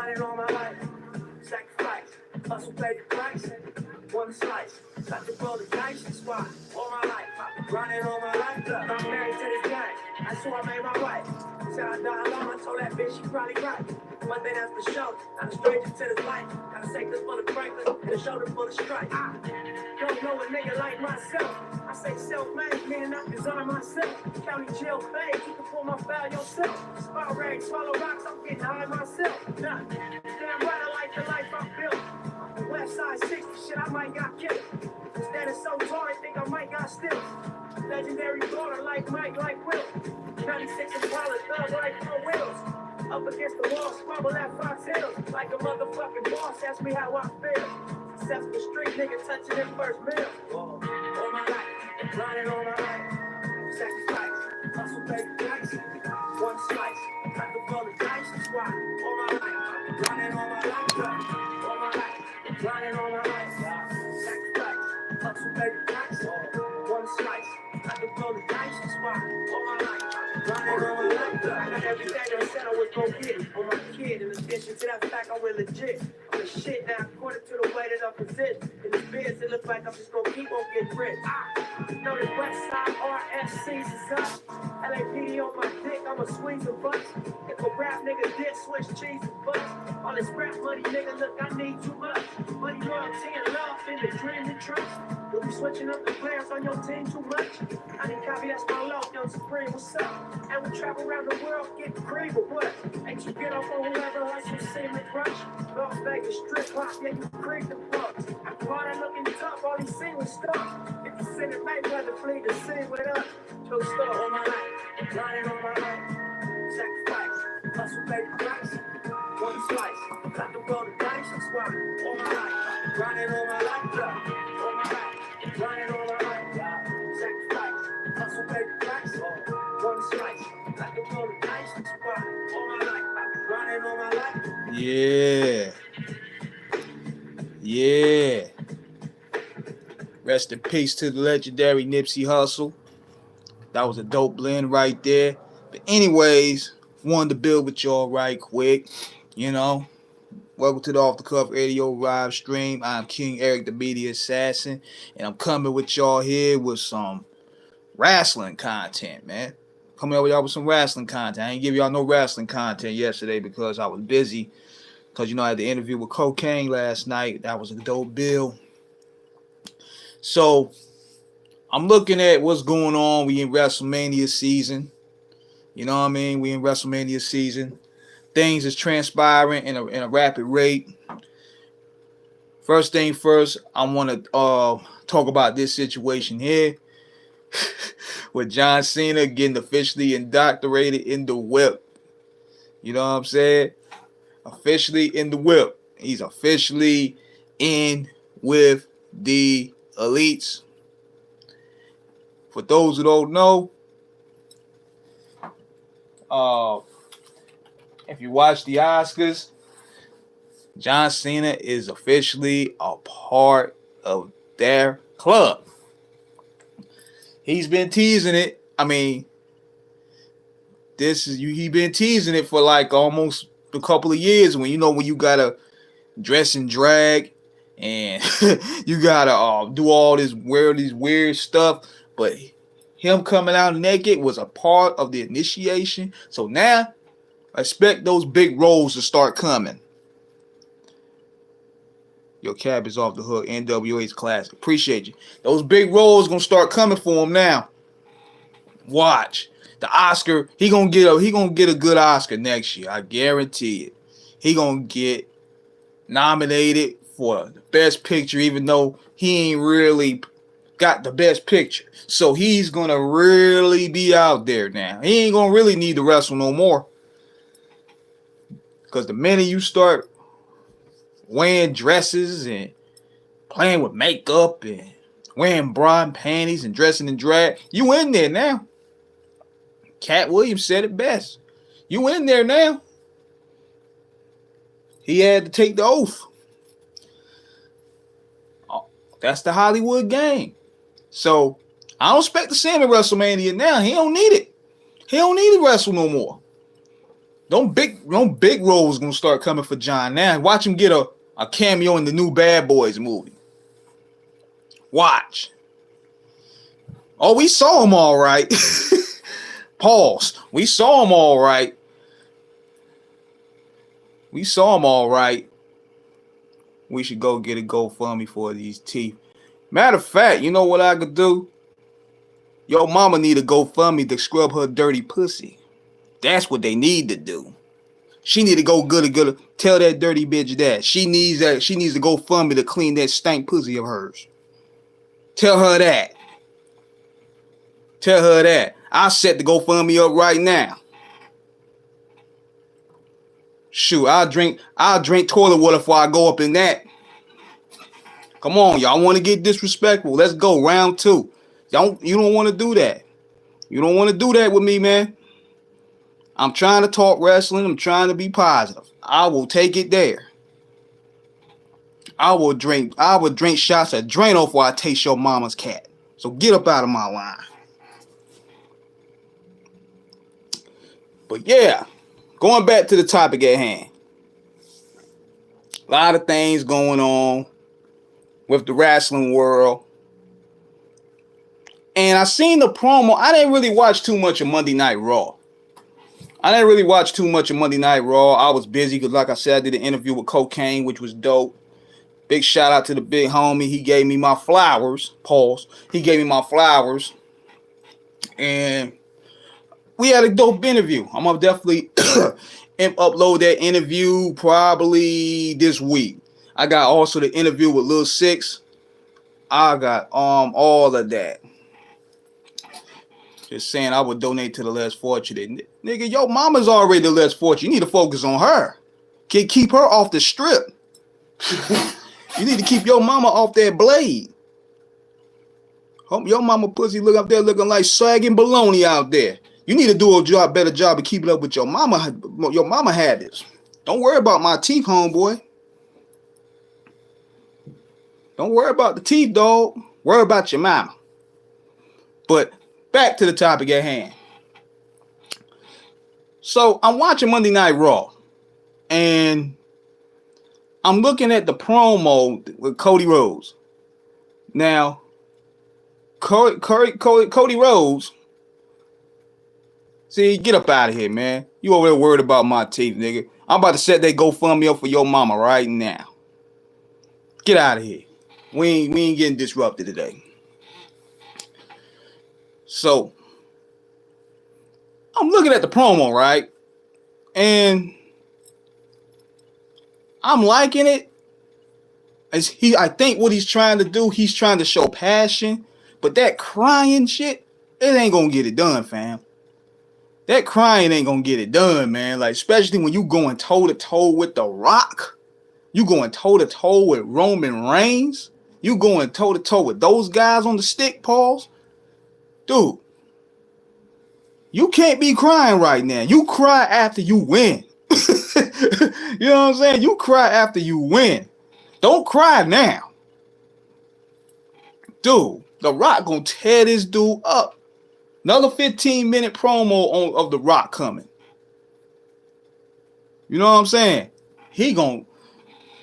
grinding all my life. Sacrifice, hustle, pay the price. One slice, got to roll the dice. That's why all my life I've been grinding all my life. Look, I'm married to this guy. That's who I made my wife. Said I die alone. I told that bitch she probably right. One thing that's for sure, I'm a stranger to this life. Gotta take this full of Franklin and a shoulder full of strife. I don't know a nigga like myself. I say self-made, meaning I design myself. County jail fade, you can pull my foul yourself. Spot rag, swallow rocks, I'm getting high myself. Nah, damn right, I like the life I built. West side 60, shit, I might got killed. Standing so tall, I think I might got still. Legendary daughter like Mike, like Will. 96 Impala, thug like 4 wheels. Up against the wall, squabble at 5 tails. Like a motherfucking boss, ask me how I feel. Successful street nigga touching his first meal. All my life, grinding all my life. Sacrifice, hustle, pay the price. One slice, got to roll the dice. That's why all my life, I've been grinding all my life. All my life, grinding all my life. Sacrifice, hustle, pay the price. One slice, got to roll the dice. That's why all my life, I've been grinding all my life. I got everything I said I was gonna get on my kid. In addition to that fact, I'm real legit. I'm the shit now, according to the way that I'm positioned. In this biz, it looks like I'm just gonna keep on getting rich. Know the West Side RFCs is up. LAPD on my dick, I'ma squeeze a bus. If a rap nigga did switch cheese and bust. All this rap money, nigga, look, I need too much. Money, loyalty, and love in the dream and trust. You'll be switching up the players on your team too much. I need copy, that's my low, young Supreme, what's up? And we travel around the world, get cream, but what? Ain't you get off on whoever hustles, seem to crush? Las Vegas, strip hop, yeah, you creep the plugs. I'm glad I looking tough, all these singles stuff. If you send it, Mayweather, flee the scene with us. True story, all my life, grinding all my life. Sacrifice, hustle, pay the price. One slice, got to roll the dice. That's why all my life, I've been grinding all my life. All my life, grinding all my life. Sacrifice, hustle, pay the price. One slice, got to roll the dice. That's why all my life, I've been grinding all my life. Yeah. Yeah. Rest in peace to the legendary Nipsey Hussle. That was a dope blend right there. But anyways, wanted to build with y'all right quick. You know, welcome to the Off the Cuff Radio live stream. I'm King Eric, the Media Assassin, and I'm coming with y'all here with some wrestling content, man. Coming up with y'all with some wrestling content. I ain't give y'all no wrestling content yesterday because I was busy. Because, you know, I had the interview with Cocaine last night. That was a dope bill. So, I'm looking at what's going on. We in WrestleMania season. You know what I mean? We in WrestleMania season. Things is transpiring in a rapid rate. First thing first, I want to talk about this situation here with John Cena getting officially indoctrinated in the whip. You know what I'm saying? Officially in the whip. He's officially in with the elites. For those who don't know, if you watch the Oscars, John Cena is officially a part of their club. He's been teasing it. I mean, he been teasing it for like almost a couple of years. When you gotta dress and drag, and you gotta do all this weird stuff. But him coming out naked was a part of the initiation. So now, expect those big roles to start coming. Your cab is off the hook. NWA's classic. Appreciate you. Those big roles gonna start coming for him now. Watch. The Oscar, he gonna get a good Oscar next year. I guarantee it. He gonna get nominated for the best picture, even though he ain't really got the best picture. So he's gonna really be out there now. He ain't gonna really need to wrestle no more. Because the minute you start wearing dresses and playing with makeup and wearing bra and panties and dressing in drag, you in there now. Cat Williams said it best. You in there now. He had to take the oath. Oh, that's the Hollywood game. So I don't expect to see him at WrestleMania now. He don't need it. He don't need to wrestle no more. Don't big roles gonna start coming for John now. Watch him get a cameo in the new Bad Boys movie. Watch. Oh, we saw him all right. Pause. We saw him all right. We saw him all right. We should go get a GoFundMe for these teeth. Matter of fact, you know what I could do? Your mama need a GoFundMe to scrub her dirty pussy. That's what they need to do. She need to go good. Tell that dirty bitch that. She needs to GoFundMe to clean that stank pussy of hers. Tell her that. Tell her that. I'll set the GoFundMe up right now. Shoot, I'll drink toilet water before I go up in that. Come on, y'all want to get disrespectful? Let's go round 2. You don't want to do that. You don't want to do that with me, man. I'm trying to talk wrestling. I'm trying to be positive. I will take it there. I will drink shots of Drano before I taste your mama's cat. So get up out of my line. But yeah, going back to the topic at hand. A lot of things going on with the wrestling world. And I seen the promo. I didn't really watch too much of Monday Night Raw. I was busy because, like I said, I did an interview with Cocaine, which was dope. Big shout out to the big homie. He gave me my flowers. Pause. He gave me my flowers. And we had a dope interview. I'm going to definitely upload that interview probably this week. I got also the interview with Lil Six. I got all of that. Just saying I would donate to the less fortunate. Nigga, your mama's already the less fortunate. You need to focus on her. Can't keep her off the strip. You need to keep your mama off that blade. Hope your mama pussy look up there looking like sagging baloney out there. You need to do a better job of keeping up with your mama habits. Don't worry about my teeth, homeboy. Don't worry about the teeth, dog. Worry about your mama. But back to the topic at hand. So I'm watching Monday Night Raw, and I'm looking at the promo with Cody Rose. Now, Cody Rose, see, get up out of here, man. You over there worried about my teeth, nigga. I'm about to set that GoFundMe up for your mama right now. Get out of here. We ain't getting disrupted today. So, I'm looking at the promo, right? And I'm liking it. I think what he's trying to do, he's trying to show passion. But that crying shit, it ain't gonna get it done, fam. That crying ain't gonna get it done, man. Like, especially when you going toe-to-toe with The Rock. You going toe-to-toe with Roman Reigns. You going toe-to-toe with those guys on the stick, Pauls. Dude, you can't be crying right now. You cry after you win. You know what I'm saying? You cry after you win. Don't cry now. Dude, The Rock gonna tear this dude up. Another 15-minute promo of The Rock coming. You know what I'm saying?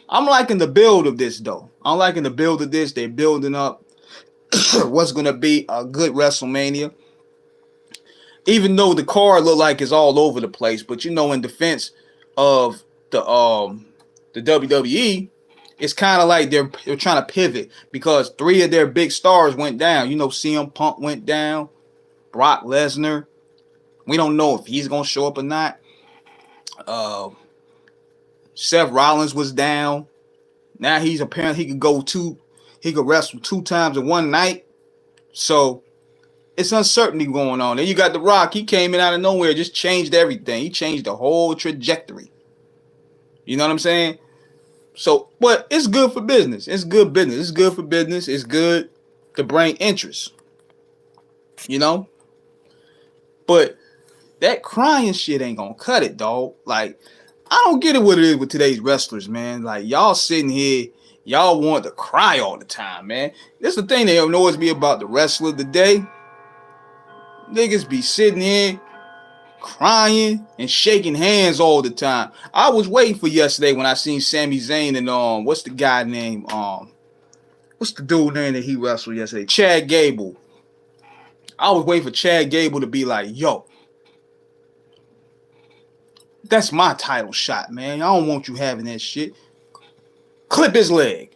I'm liking the build of this, though. I'm liking the build of this. They're building up what's going to be a good WrestleMania. Even though the card look like it's all over the place. But, you know, in defense of the WWE, it's kind of like they're trying to pivot. Because 3 of their big stars went down. You know, CM Punk went down. Brock Lesnar. We don't know if he's going to show up or not. Seth Rollins was down. Now he could wrestle 2 times in one night. So it's uncertainty going on. Then you got The Rock. He came in out of nowhere, just changed everything. He changed the whole trajectory. You know what I'm saying? So, but it's good for business. It's good business. It's good for business. It's good to bring interest. You know? But that crying shit ain't gonna cut it, dog. Like, I don't get it what it is with today's wrestlers, man. Like, y'all sitting here, y'all want to cry all the time, man. This is the thing that annoys me about the wrestler today. Niggas be sitting here crying and shaking hands all the time. I was waiting for yesterday when I seen Sami Zayn and what's the guy name? What's the dude name that he wrestled yesterday? Chad Gable. I was waiting for Chad Gable to be like, yo, that's my title shot, man. I don't want you having that shit. Clip his leg.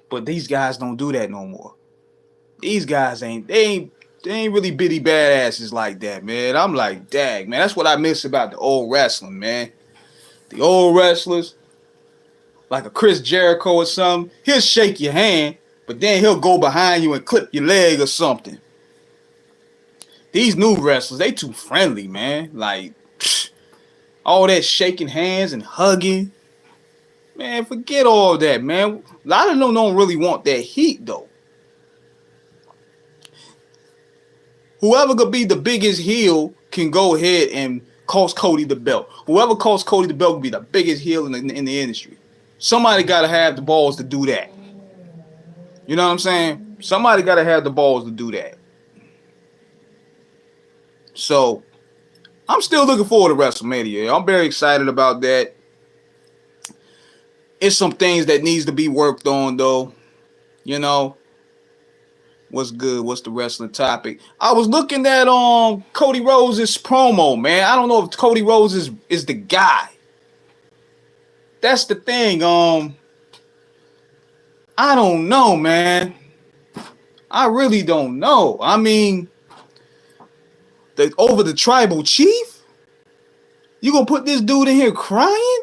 But these guys don't do that no more. These guys ain't really bitty badasses like that, man. I'm like, dang, man. That's what I miss about the old wrestling, man. The old wrestlers, like a Chris Jericho or something, he'll shake your hand, but then he'll go behind you and clip your leg or something. These new wrestlers, they too friendly, man. Like, all that shaking hands and hugging. Man, forget all that, man. A lot of them don't really want that heat, though. Whoever could be the biggest heel can go ahead and cost Cody the belt. Whoever costs Cody the belt will be the biggest heel in the industry. Somebody got to have the balls to do that. You know what I'm saying? Somebody got to have the balls to do that. So, I'm still looking forward to WrestleMania. I'm very excited about that. It's some things that needs to be worked on, though. You know, what's good? What's the wrestling topic? I was looking at Cody Rose's promo, man. I don't know if Cody Rose is the guy. That's the thing. I don't know, man. I really don't know. I mean, over the tribal chief? You gonna put this dude in here crying?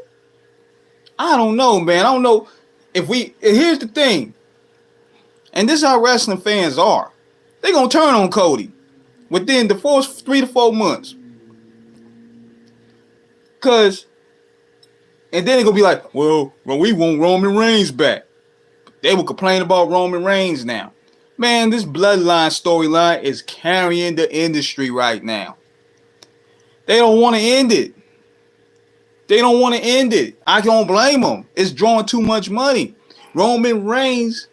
I don't know, man. I don't know here's the thing. And this is how wrestling fans are. They're gonna turn on Cody within the first 3 to 4 months. And then they're gonna be like, well, we want Roman Reigns back. They will complain about Roman Reigns now. Man, this bloodline storyline is carrying the industry right now. They don't want to end it. I don't blame them. It's drawing too much money. Roman Reigns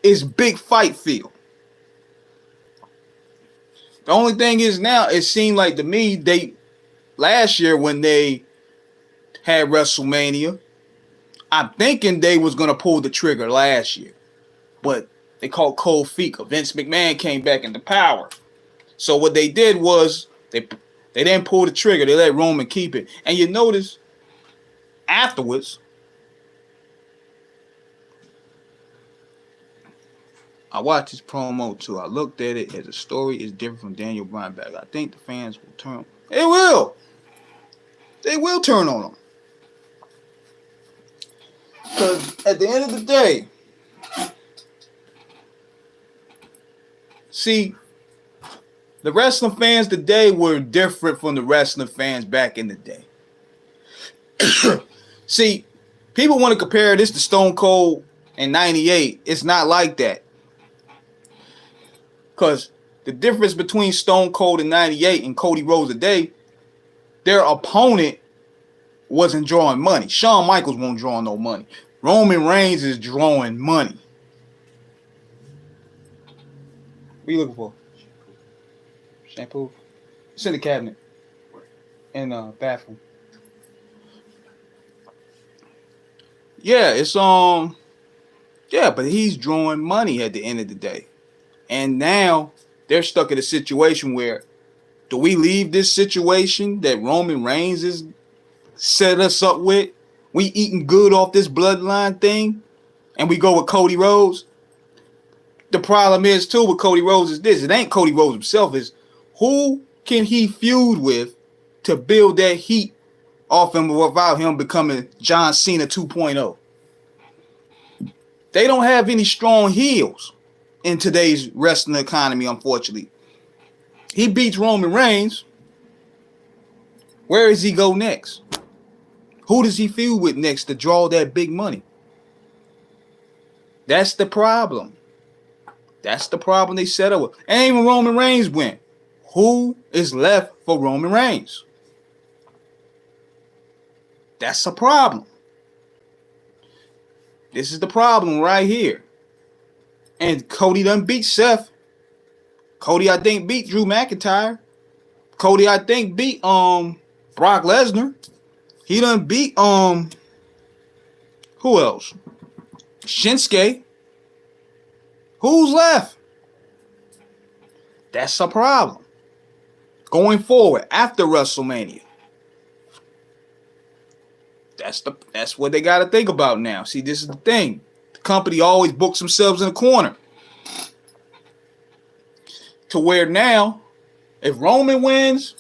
is big fight field. The only thing is now, it seemed like to me, last year when they had WrestleMania, I'm thinking they was going to pull the trigger last year. But they called cold feet. Vince McMahon came back into power. So what they did was they didn't pull the trigger. They let Roman keep it. And you notice afterwards, I watched his promo too. I looked at it as a story is different from Daniel Bryan back. I think the fans will turn. They will. They will turn on him. Because at the end of the day, see, the wrestling fans today were different from the wrestling fans back in the day. See, people want to compare this to Stone Cold in 98. It's not like that. Because the difference between Stone Cold in 98 and Cody Rose today, their opponent wasn't drawing money. Shawn Michaels won't draw no money. Roman Reigns is drawing money. What are you looking for? Shampoo? It's in the cabinet. In the bathroom. Yeah, it's yeah, but he's drawing money at the end of the day. And now they're stuck in a situation where, do we leave this situation that Roman Reigns has set us up with? We eating good off this bloodline thing, and we go with Cody Rose? The problem is too with Cody Rose is this: it ain't Cody Rose himself. Is who can he feud with to build that heat off him without him becoming John Cena 2.0? They don't have any strong heels in today's wrestling economy, unfortunately. He beats Roman Reigns. Where does he go next? Who does he feud with next to draw that big money? That's the problem. That's the problem they set up with. And even Roman Reigns went. Who is left for Roman Reigns? That's a problem. This is the problem right here. And Cody done beat Seth. Cody, I think, beat Drew McIntyre. Cody, I think, beat Brock Lesnar. He done beat who else? Shinsuke. Who's left? That's a problem. Going forward after WrestleMania. That's what they gotta think about now. See, this is the thing. The company always books themselves in a corner. To where now, if Roman wins,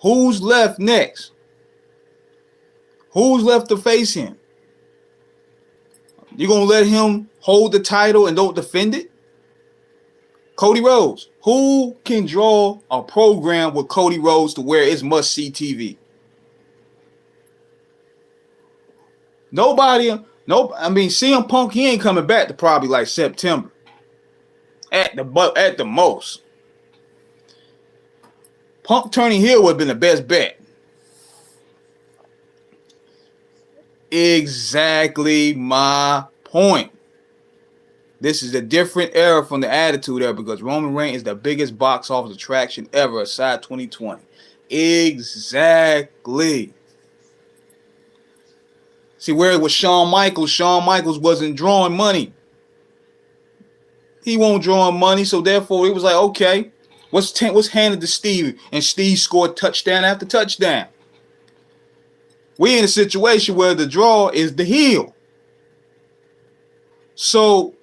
who's left next? Who's left to face him? You gonna let him hold the title and don't defend it? Cody Rose. Who can draw a program with Cody Rose to where it's must-see TV? Nobody. No, I mean, CM Punk, he ain't coming back to probably like September. At the most. Punk turning heel would have been the best bet. Exactly my point. This is a different era from the Attitude Era because Roman Reigns is the biggest box office attraction ever aside 2020. Exactly. See, where it was Shawn Michaels wasn't drawing money. He won't draw money, so therefore it was like, okay, what's handed to Steve? And Steve scored touchdown after touchdown. We're in a situation where the draw is the heel. So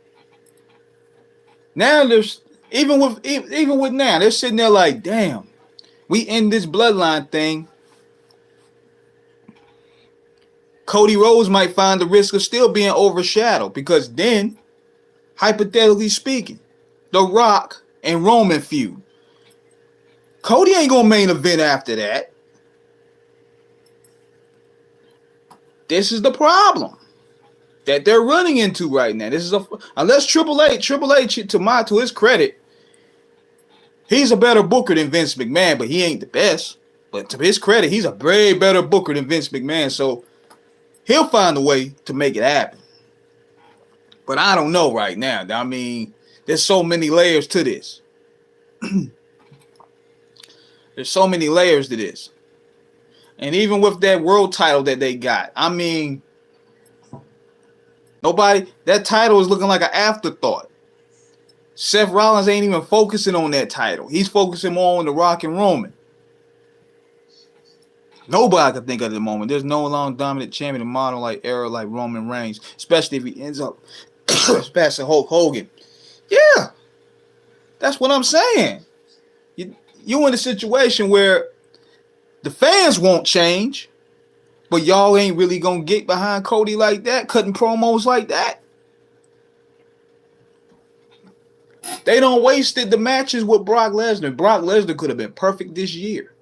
now there's even with now, they're sitting there like, damn, we end this bloodline thing. Cody Rose might find the risk of still being overshadowed because then, hypothetically speaking, The Rock and Roman feud. Cody ain't gonna main event after that. This is the problem that they're running into right now. This is unless Triple H to his credit, he's a better booker than Vince McMahon, but he ain't the best. But to his credit, he's a way better booker than Vince McMahon, so he'll find a way to make it happen. But I don't know right now. I mean, there's so many layers to this. There's so many layers to this. And even with that world title that they got, I mean, that title is looking like an afterthought. Seth Rollins ain't even focusing on that title. He's focusing more on The Rock and Roman. Nobody can think of the moment. There's no long dominant champion in modern like era like Roman Reigns, especially if he ends up passing Hulk Hogan. Yeah, that's what I'm saying. You in a situation where the fans won't change, but y'all ain't really gonna get behind Cody like that, cutting promos like that. They don't wasted the matches with Brock Lesnar. Brock Lesnar could have been perfect this year.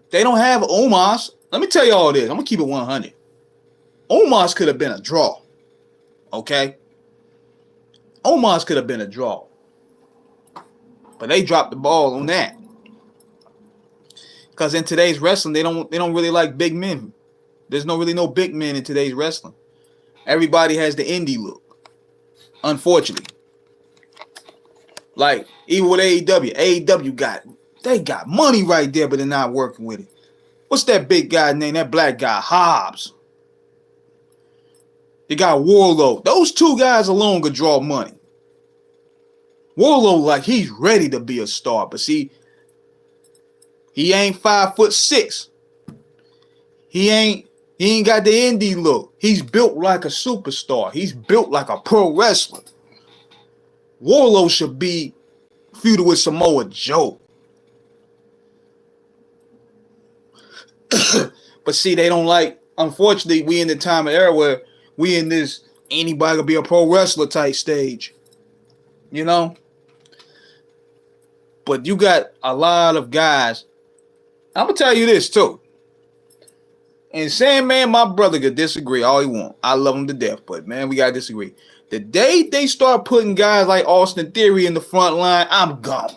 They don't have Omos. Let me tell you all this. I'm gonna keep it 100. Omos could have been a draw. Okay? Omos could have been a draw. But they dropped the ball on that. Because in today's wrestling, they don't really like big men. There's no big men in today's wrestling. Everybody has the indie look. Unfortunately. Like, even with AEW they got money right there, but they're not working with it. What's that big guy name? That black guy, Hobbs. They got Warlow. Those two guys alone could draw money. Warlow, like, he's ready to be a star. But see, he ain't 5'6". He ain't got the indie look. He's built like a superstar. He's built like a pro wrestler. Warlow should be feuded with Samoa Joe. But see, they don't like, unfortunately, we in the time and era where we in this anybody could be a pro wrestler type stage. You know? But you got a lot of guys. I'm going to tell you this too. And saying, man, my brother could disagree all he want. I love him to death, but man, we got to disagree. The day they start putting guys like Austin Theory in the front line, I'm gone.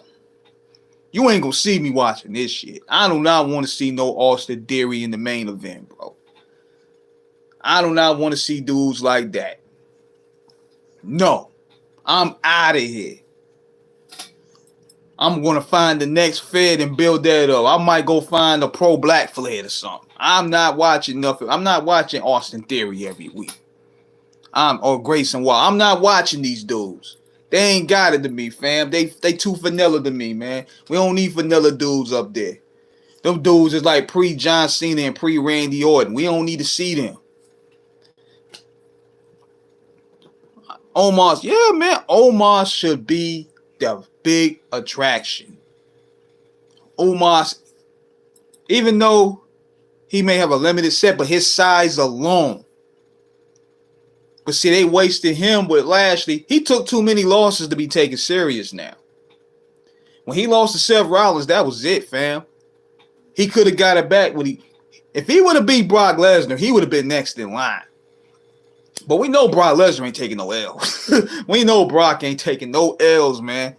You ain't gonna see me watching this shit. I do not want to see no Austin Theory in the main event, bro. I do not want to see dudes like that. No. I'm out of here. I'm gonna find the next Fed and build that up. I might go find a pro-black Fed or something. I'm not watching nothing. I'm not watching Austin Theory every week. Or Grayson Wall. I'm not watching these dudes. They ain't got it to me, fam. They too vanilla to me, man. We don't need vanilla dudes up there. Them dudes is like pre-John Cena and pre-Randy Orton. We don't need to see them. Omos, yeah, man. Omos should be the big attraction. Omos, even though he may have a limited set, but his size alone. But see, they wasted him with Lashley. He took too many losses to be taken serious now. When he lost to Seth Rollins, that was it, fam. He could have got it back if he would have beat Brock Lesnar, he would have been next in line. But we know Brock Lesnar ain't taking no L's. We know Brock ain't taking no L's, man.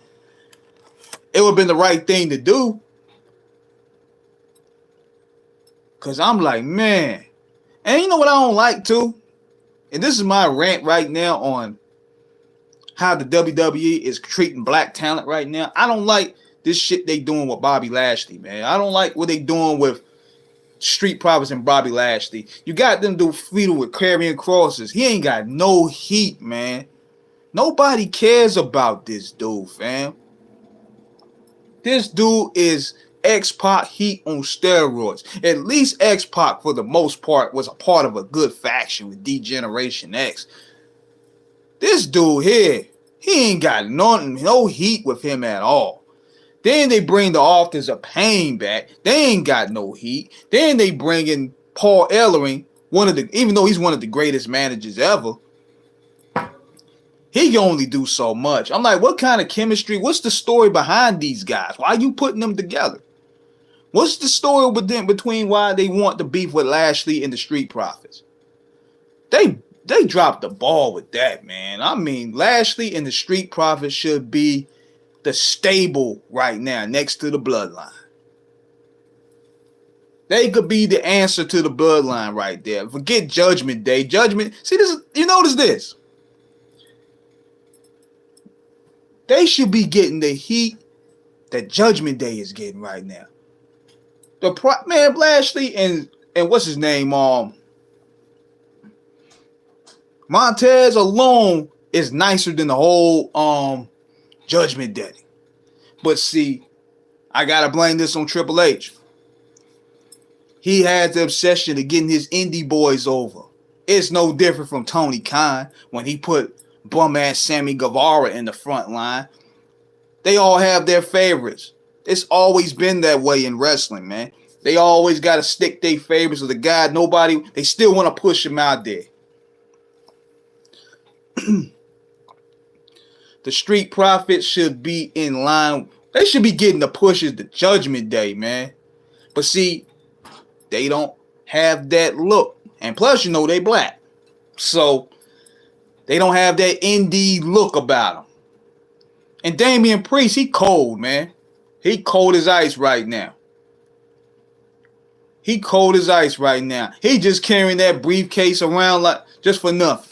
It would have been the right thing to do. Because I'm like, man. And you know what I don't like, too? And this is my rant right now on how the WWE is treating black talent right now. I don't like this shit they doing with Bobby Lashley, man. I don't like what they doing with Street Profits and Bobby Lashley. You got them do feudal with carrying crosses. He ain't got no heat, man. Nobody cares about this dude, fam. This dude is X-Pac heat on steroids. At least X-Pac, for the most part, was a part of a good faction with D-Generation X. This dude here, he ain't got no heat with him at all. Then they bring the Authors of Pain back. They ain't got no heat. Then they bring in Paul Ellering, even though he's one of the greatest managers ever, he can only do so much. I'm like, what kind of chemistry? What's the story behind these guys? Why are you putting them together? What's the story between why they want the beef with Lashley and the Street Profits? They dropped the ball with that, man. I mean, Lashley and the Street Profits should be the stable right now next to the Bloodline. They could be the answer to the Bloodline right there. Forget Judgment Day. See, you notice this. They should be getting the heat that Judgment Day is getting right now. Man, Lashley and what's his name? Montez alone is nicer than the whole Judgment Day. But see, I gotta blame this on Triple H. He had the obsession of getting his indie boys over. It's no different from Tony Khan when he put bum-ass Sammy Guevara in the front line. They all have their favorites. It's always been that way in wrestling, man. They always got to stick their favorites with the guy. They still want to push him out there. The Street Profits should be in line. They should be getting the pushes to Judgment Day, man. But see, they don't have that look. And plus, they black. So, they don't have that indie look about them. And Damian Priest, he cold, man. He cold as ice right now. He cold as ice right now. He just carrying that briefcase around like just for nothing.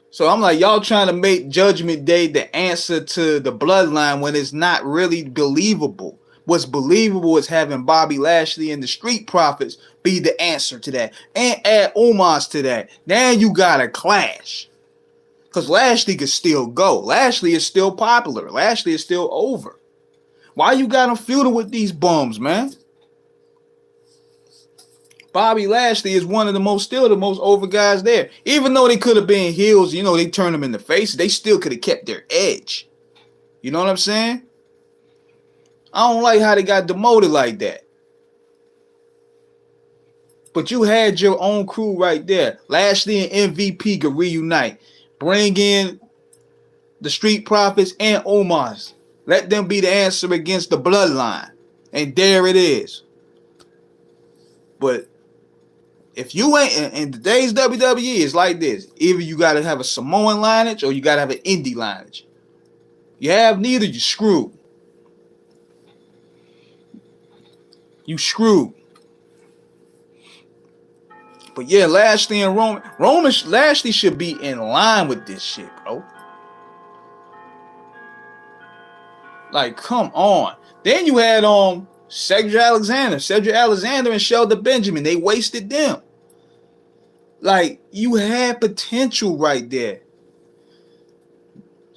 So I'm like, y'all trying to make Judgment Day the answer to the Bloodline when it's not really believable. What's believable is having Bobby Lashley and the Street Profits be the answer to that. And add Omos to that. Now you got a clash. Because Lashley could still go. Lashley is still popular. Lashley is still over. Why you got him feuding with these bums, man? Bobby Lashley is still the most over guys there. Even though they could have been heels, they turned them in the face. They still could have kept their edge. You know what I'm saying? I don't like how they got demoted like that. But you had your own crew right there. Lashley and MVP could reunite. Bring in the Street Profits and Omos. Let them be the answer against the Bloodline. And there it is. But if you ain't, in today's WWE, it's like this. Either you got to have a Samoan lineage or you got to have an indie lineage. You have neither, you screwed. You screwed. But yeah, Lashley and Lashley should be in line with this shit, bro. Like, come on. Then you had Cedric Alexander and Shelton Benjamin. They wasted them. Like, you had potential right there.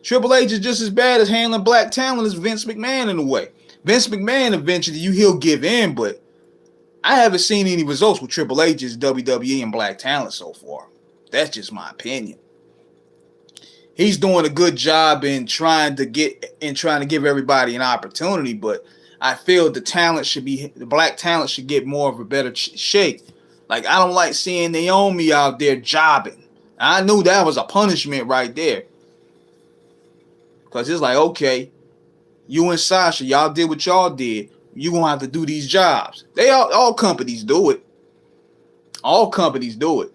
Triple H is just as bad as handling black talent as Vince McMahon in a way. Vince McMahon eventually he'll give in, but I haven't seen any results with Triple H's WWE and black talent so far. That's just my opinion. He's doing a good job in trying to give everybody an opportunity, but I feel the black talent should get more of a better shake. Like, I don't like seeing Naomi out there jobbing. I knew that was a punishment right there. Because it's like, okay, you and Sasha, y'all did what y'all did. You gonna have to do these jobs. All companies do it. All companies do it.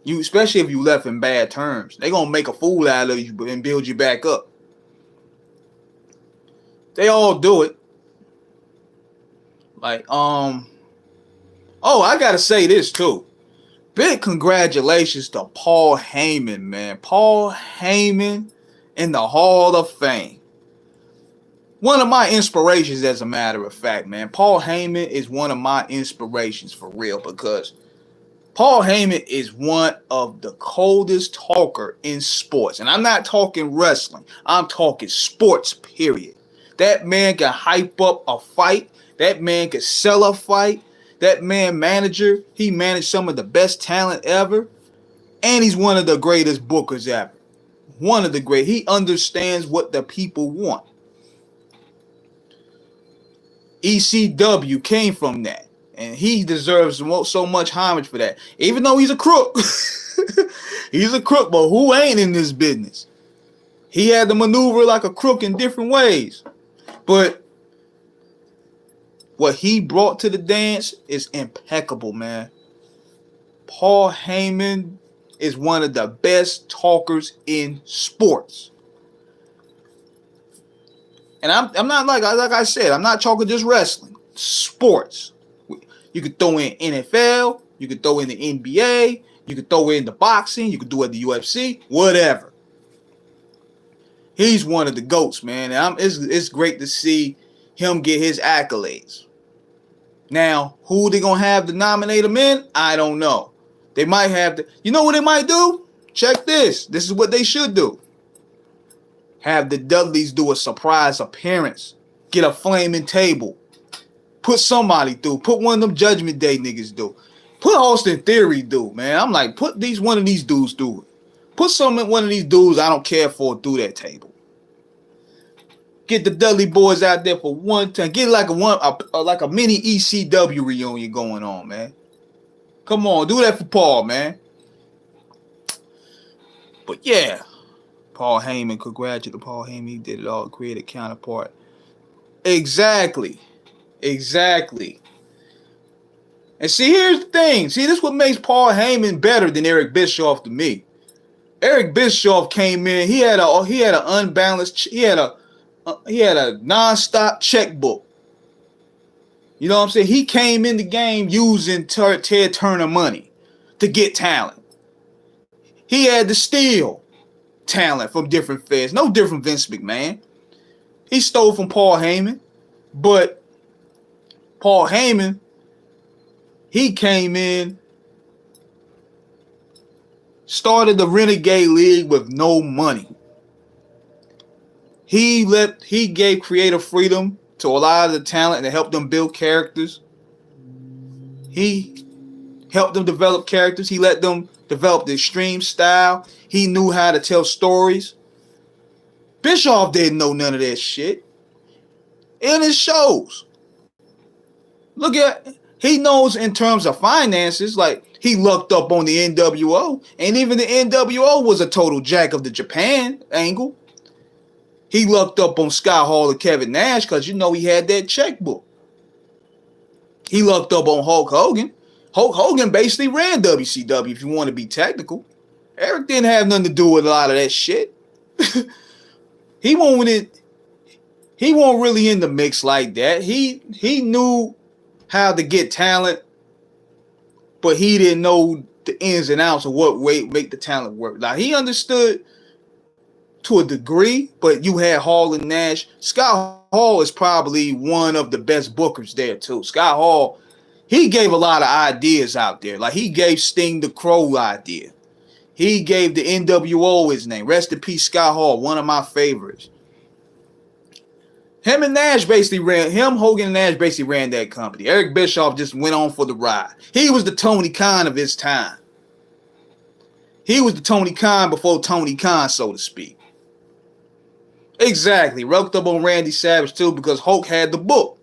You, especially if you left in bad terms, they gonna make a fool out of you and build you back up. They all do it. Like, oh, I gotta say this too. Big congratulations to Paul Heyman, man. Paul Heyman in the Hall of Fame. One of my inspirations, as a matter of fact, man. Paul Heyman is one of my inspirations for real, because Paul Heyman is one of the coldest talker in sports. And I'm not talking wrestling. I'm talking sports, period. That man can hype up a fight. That man can sell a fight. That man manager, he managed some of the best talent ever. And he's one of the greatest bookers ever. One of the great. He understands what the people want. ECW came from that. And he deserves so much homage for that. Even though he's a crook. He's a crook, but who ain't in this business? He had to maneuver like a crook in different ways. But what he brought to the dance is impeccable, man. Paul Heyman is one of the best talkers in sports. And I'm not like I said, I'm not talking just wrestling. Sports. You could throw in NFL, you could throw in the NBA, you could throw in the boxing, you could do it at the UFC, whatever. He's one of the GOATs, man. And it's great to see him get his accolades. Now, who they gonna have to nominate him in? I don't know. They might have to. You know what they might do? Check this. This is what they should do. Have the Dudleys do a surprise appearance. Get a flaming table. Put somebody through. Put one of them Judgment Day niggas through. Put Austin Theory through, man. I'm like, put one of these dudes through it. Put one of these dudes I don't care for through that table. Get the Dudley boys out there for one time. Get like a mini ECW reunion going on, man. Come on, do that for Paul, man. But yeah, Paul Heyman, congratulate Paul Heyman. He did it all. Created counterpart. Exactly. And see, here's the thing. See, this is what makes Paul Heyman better than Eric Bischoff to me. Eric Bischoff came in. He had an unbalanced. He had a non-stop checkbook. You know what I'm saying? He came in the game using Ted Turner money to get talent. He had to steal talent from different feds. No different Vince McMahon. He stole from Paul Heyman. But Paul Heyman, he came in, started the Renegade League with no money. He gave creative freedom to a lot of the talent and helped them build characters. He helped them develop characters. He let them develop the extreme style. He knew how to tell stories. Bischoff didn't know none of that shit. And it shows. Look at, he knows in terms of finances, like he lucked up on the NWO. And even the NWO was a total jack of the Japan angle. He lucked up on Scott Hall and Kevin Nash because, you know, he had that checkbook. He lucked up on Hulk Hogan. Hulk Hogan basically ran WCW, if you want to be technical. Eric didn't have nothing to do with a lot of that shit. He wasn't really in the mix like that. He knew how to get talent, but he didn't know the ins and outs of what way make the talent work. Now, he understood to a degree, but you had Hall and Nash. Scott Hall is probably one of the best bookers there too. Scott Hall, he gave a lot of ideas out there. Like he gave Sting the Crow idea. He gave the NWO his name. Rest in peace, Scott Hall, one of my favorites. Hogan and Nash basically ran that company. Eric Bischoff just went on for the ride. He was the Tony Khan of his time. He was the Tony Khan before Tony Khan, so to speak. Exactly. Rucked up on Randy Savage too because Hulk had the book.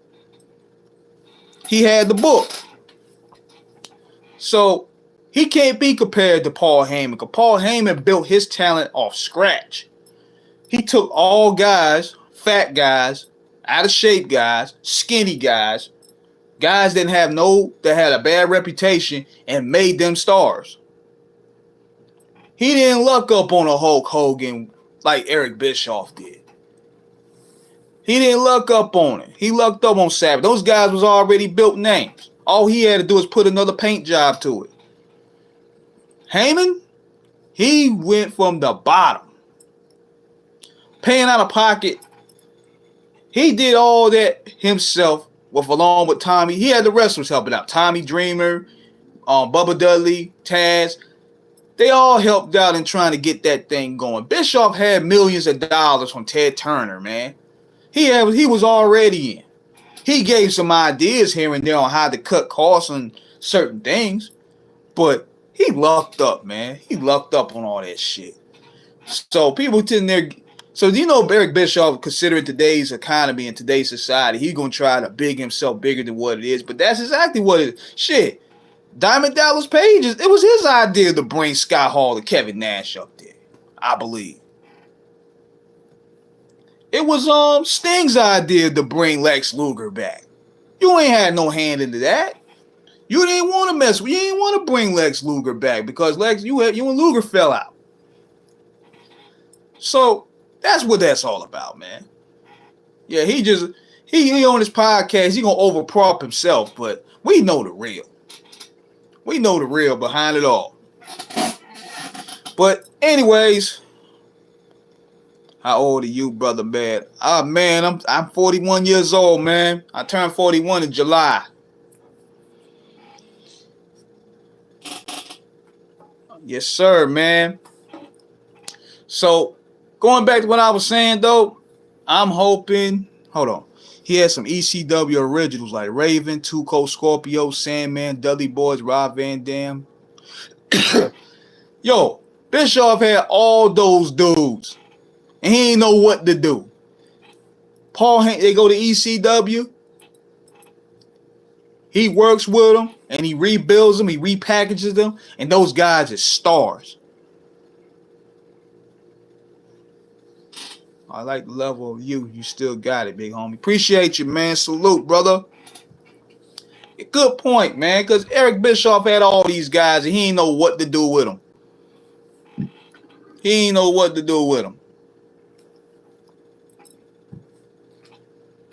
He had the book. So he can't be compared to Paul Heyman because Paul Heyman built his talent off scratch. He took all guys, fat guys, out of shape guys, skinny guys, guys that had a bad reputation and made them stars. He didn't luck up on a Hulk Hogan like Eric Bischoff did. He didn't luck up on it. He lucked up on Savage. Those guys was already built names. All he had to do was put another paint job to it. Heyman, he went from the bottom. Paying out of pocket. He did all that himself along with Tommy. He had the wrestlers helping out. Tommy Dreamer, Bubba Dudley, Taz. They all helped out in trying to get that thing going. Bischoff had millions of dollars from Ted Turner, man. He was already in. He gave some ideas here and there on how to cut costs on certain things. But he lucked up, man. He lucked up on all that shit. So people sitting there. So you know Eric Bischoff, considering today's economy and today's society, he's going to try to big himself bigger than what it is. But that's exactly what it is. Shit. Diamond Dallas Page, it was his idea to bring Scott Hall and Kevin Nash up there, I believe. It was Sting's idea to bring Lex Luger back. You ain't had no hand into that. You didn't want to mess with. You didn't want to bring Lex Luger back because you and Luger fell out. So that's what that's all about, man. Yeah, he on his podcast, he gonna overprop himself, but we know the real. We know the real behind it all. But anyways, how old are you, brother, man? Man, I'm 41 years old, man. I turned 41 in July. Yes, sir, man. So, going back to what I was saying, though, I'm hoping... Hold on. He had some ECW originals like Raven, Two Cold Scorpio, Sandman, Dudley Boys, Rob Van Dam. Yo, Bischoff had all those dudes. And he ain't know what to do. They go to ECW. He works with them. And he rebuilds them. He repackages them. And those guys are stars. I like the level of you. You still got it, big homie. Appreciate you, man. Salute, brother. Good point, man. Because Eric Bischoff had all these guys and he ain't know what to do with them. He ain't know what to do with them.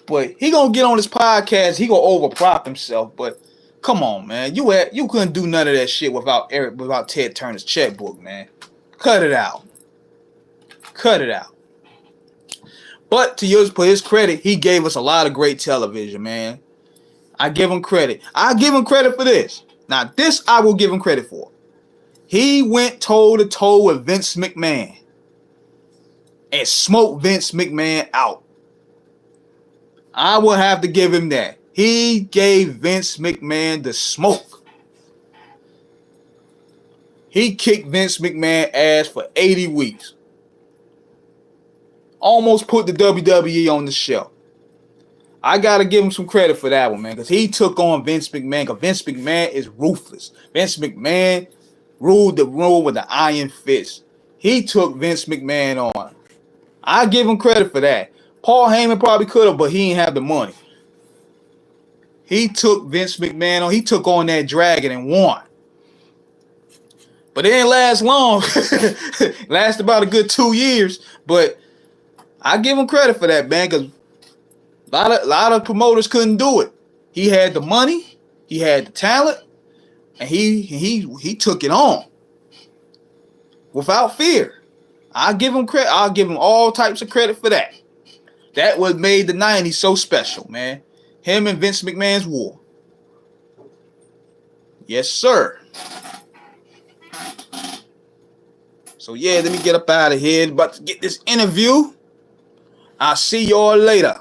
But he gonna get on this podcast. He gonna overprop himself. But come on, man. You couldn't do none of that shit without Ted Turner's checkbook, man. Cut it out. Cut it out. But to his credit, he gave us a lot of great television, man. I give him credit. I give him credit for this. Now, this I will give him credit for. He went toe-to-toe with Vince McMahon and smoked Vince McMahon out. I will have to give him that. He gave Vince McMahon the smoke. He kicked Vince McMahon ass for 80 weeks. Almost put the WWE on the shelf. I got to give him some credit for that one, man, because he took on Vince McMahon, because Vince McMahon is ruthless. Vince McMahon ruled the room with an iron fist. He took Vince McMahon on. I give him credit for that. Paul Heyman probably could have, but he didn't have the money. He took Vince McMahon on. He took on that dragon and won. But it didn't last long. Lasted about a good 2 years. But I give him credit for that, man, because a lot of promoters couldn't do it. He had the money, he had the talent, and he took it on without fear. I give him credit. I'll give him all types of credit for that. That what made the 90s so special, man. Him and Vince McMahon's war. Yes, sir. So, yeah, let me get up out of here. About to get this interview. I'll see y'all later.